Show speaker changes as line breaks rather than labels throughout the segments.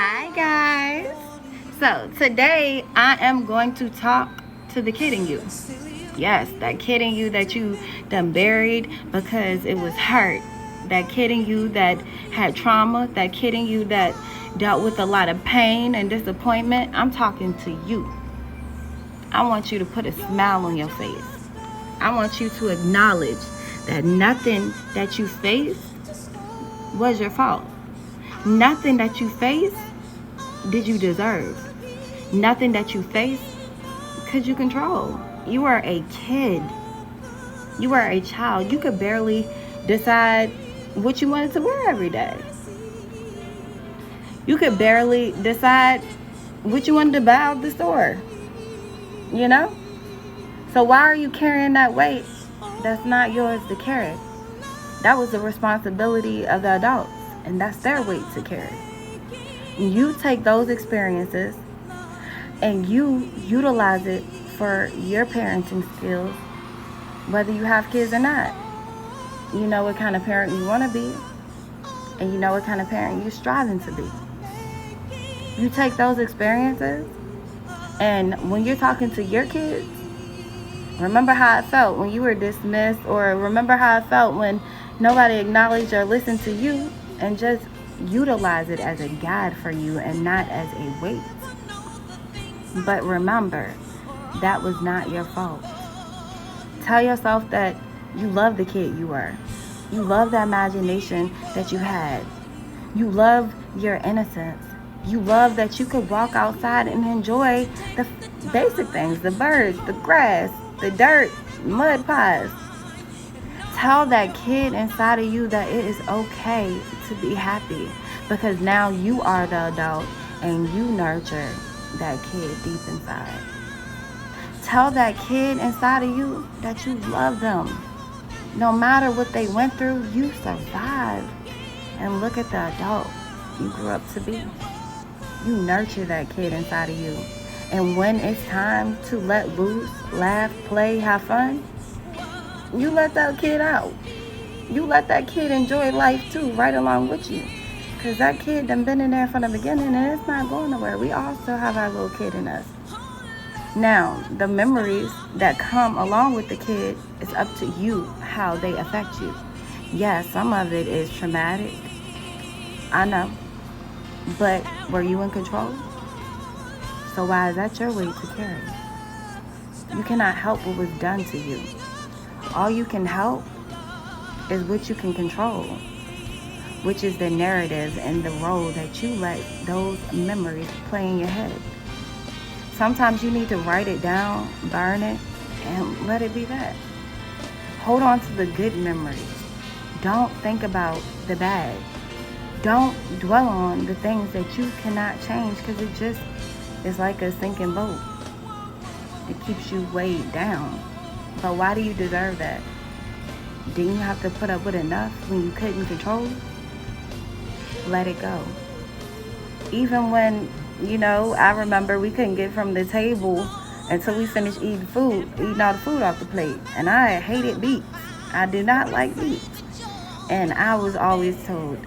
Hi guys. So today I am going to talk to the kid in you. Yes, that kid in you that you done buried because it was hurt. That kid in you that had trauma. That kid in you that dealt with a lot of pain and disappointment. I'm talking to you. I want you to put a smile on your face. I want you to acknowledge that nothing that you faced was your fault. Nothing that you faced did you deserve. Nothing that you face could you control. You are a kid. You are a child. You could barely decide what you wanted to wear every day. You could barely decide what you wanted to buy out the store. You know? So why are you carrying that weight that's not yours to carry? That was the responsibility of the adults, and that's their weight to carry. You take those experiences and you utilize it for your parenting skills, whether you have kids or not. You know what kind of parent you want to be, and you know what kind of parent you're striving to be. You take those experiences, and when you're talking to your kids, remember how it felt when you were dismissed, or remember how it felt when nobody acknowledged or listened to you, and just utilize it as a guide for you and not as a weight. But remember, that was not your fault. Tell yourself that you love the kid you were. You love the imagination that you had. You love your innocence. You love that you could walk outside and enjoy the basic things, the birds, the grass, the dirt, mud pies. Tell that kid inside of you that it is okay to be happy, because now you are the adult and you nurture that kid deep inside. Tell that kid inside of you that you love them. No matter what they went through, you survived. And look at the adult you grew up to be. You nurture that kid inside of you. And when it's time to let loose, laugh, play, have fun, you let that kid out. You let that kid enjoy life too, right along with you. Because that kid done been in there from the beginning and it's not going nowhere. We all still have our little kid in us. Now, the memories that come along with the kid, it's up to you how they affect you. Yes, some of it is traumatic. I know. But were you in control? So why is that your weight to carry? You cannot help what was done to you. All you can help is what you can control, which is the narrative and the role that you let those memories play in your head. Sometimes you need to write it down, burn it, and let it be that. Hold on to the good memories. Don't think about the bad. Don't dwell on the things that you cannot change, because it just is like a sinking boat. It keeps you weighed down. But why do you deserve that? Didn't you have to put up with enough when you couldn't control? Let it go. Even when, I remember we couldn't get from the table until we finished eating all the food off the plate. And I hated beets. I do not like beets. And I was always told,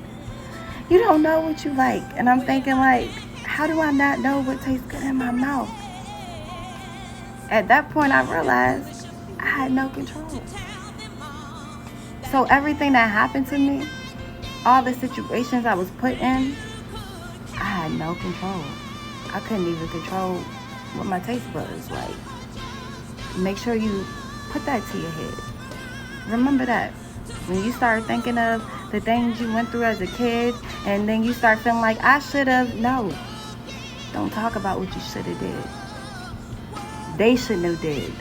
you don't know what you like. And I'm thinking, like, how do I not know what tastes good in my mouth? At that point, I realized I had no control. So everything that happened to me, all the situations I was put in, I had no control. I couldn't even control what my taste buds like. Make sure you put that to your head. Remember that. When you start thinking of the things you went through as a kid, and then you start feeling like, I should have, no. Don't talk about what you should have did. They shouldn't have did.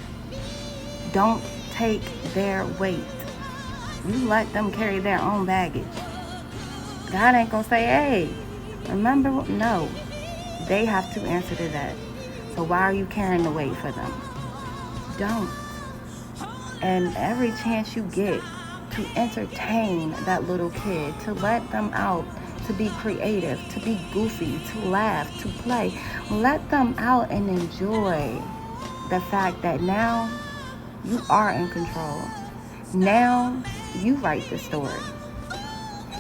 Don't take their weight. You let them carry their own baggage. God ain't gonna say, hey, remember? No. They have to answer to that. So why are you carrying the weight for them? Don't. And every chance you get to entertain that little kid, to let them out, to be creative, to be goofy, to laugh, to play, let them out and enjoy the fact that now you are in control. Now you write the story.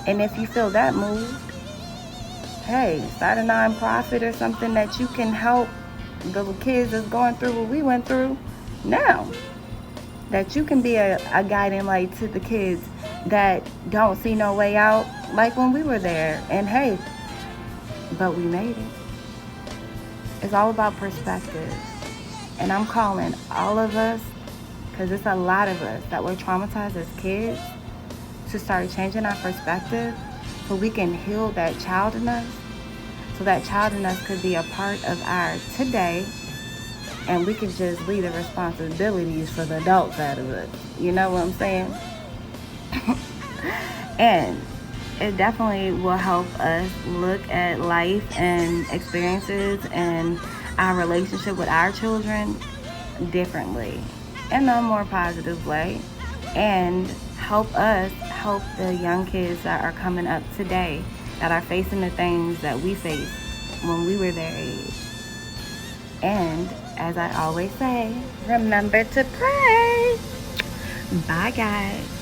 And if you feel that moved, hey, start a nonprofit or something that you can help the kids that's going through what we went through now. That you can be a guiding light to the kids that don't see no way out, like when we were there. And hey, but we made it. It's all about perspective. And I'm calling all of us, because it's a lot of us that were traumatized as kids, to start changing our perspective so we can heal that child in us, so that child in us could be a part of our today, and we can just leave the responsibilities for the adults out of it. You know what I'm saying? And it definitely will help us look at life and experiences and our relationship with our children differently, in a more positive way, and help us help the young kids that are coming up today, that are facing the things that we faced when we were their age. And as I always say, remember to pray. Bye, guys.